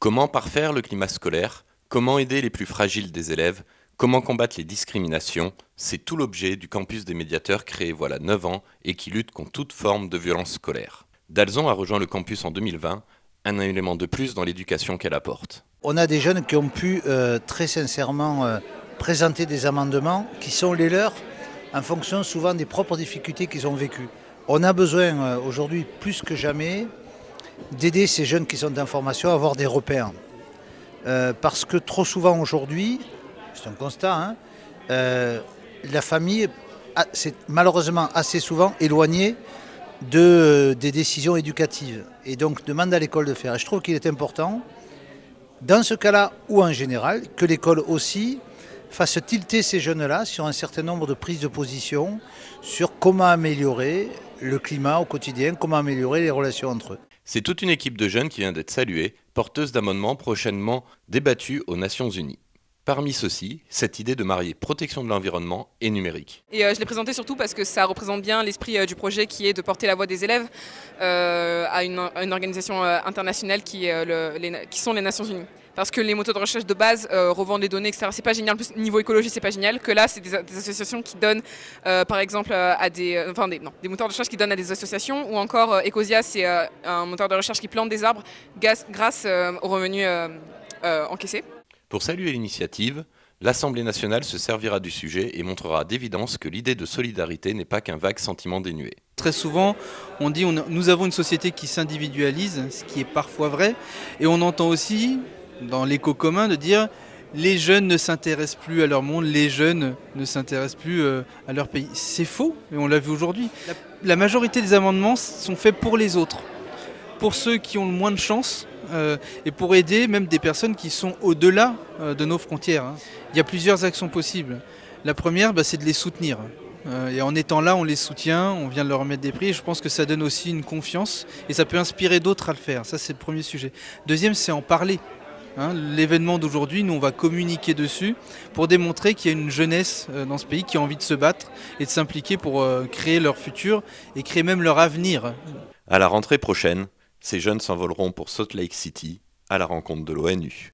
Comment parfaire le climat scolaire? Comment aider les plus fragiles des élèves? Comment combattre les discriminations? C'est tout l'objet du campus des médiateurs créé voilà 9 ans et qui lutte contre toute forme de violence scolaire. Dalzon a rejoint le campus en 2020, un élément de plus dans l'éducation qu'elle apporte. On a des jeunes qui ont pu très sincèrement présenter des amendements qui sont les leurs en fonction souvent des propres difficultés qu'ils ont vécues. On a besoin aujourd'hui plus que jamais d'aider ces jeunes qui sont en formation à avoir des repères. Parce que trop souvent aujourd'hui, c'est un constat, la famille c'est malheureusement assez souvent éloignée des décisions éducatives et donc demande à l'école de faire. Et je trouve qu'il est important, dans ce cas-là ou en général, que l'école aussi fasse tilter ces jeunes-là sur un certain nombre de prises de position, sur comment améliorer le climat au quotidien, comment améliorer les relations entre eux. C'est toute une équipe de jeunes qui vient d'être saluée, porteuse d'amendements prochainement débattus aux Nations Unies. Parmi ceux-ci, cette idée de marier protection de l'environnement et numérique. Et je l'ai présenté surtout parce que ça représente bien l'esprit du projet qui est de porter la voix des élèves à une organisation internationale qui sont les Nations Unies. Parce que les moteurs de recherche de base revendent les données, etc. C'est pas génial. En plus, niveau écologie, c'est pas génial. Que là, c'est des associations qui donnent, par exemple, à des moteurs de recherche qui donnent à des associations, ou encore Ecosia, c'est un moteur de recherche qui plante des arbres grâce aux revenus encaissés. Pour saluer l'initiative, l'Assemblée nationale se servira du sujet et montrera d'évidence que l'idée de solidarité n'est pas qu'un vague sentiment dénué. Très souvent, on dit nous avons une société qui s'individualise, ce qui est parfois vrai, et on entend aussi dans l'écho commun de dire les jeunes ne s'intéressent plus à leur monde, les jeunes ne s'intéressent plus à leur pays. C'est faux, et on l'a vu aujourd'hui. La majorité des amendements sont faits pour les autres, pour ceux qui ont le moins de chance, et pour aider même des personnes qui sont au-delà de nos frontières. Il y a plusieurs actions possibles. La première, c'est de les soutenir. Et en étant là, on les soutient, on vient de leur remettre des prix. Et je pense que ça donne aussi une confiance et ça peut inspirer d'autres à le faire. Ça, c'est le premier sujet. Deuxième, c'est en parler. L'événement d'aujourd'hui, nous on va communiquer dessus pour démontrer qu'il y a une jeunesse dans ce pays qui a envie de se battre et de s'impliquer pour créer leur futur et créer même leur avenir. À la rentrée prochaine, ces jeunes s'envoleront pour Salt Lake City à la rencontre de l'ONU.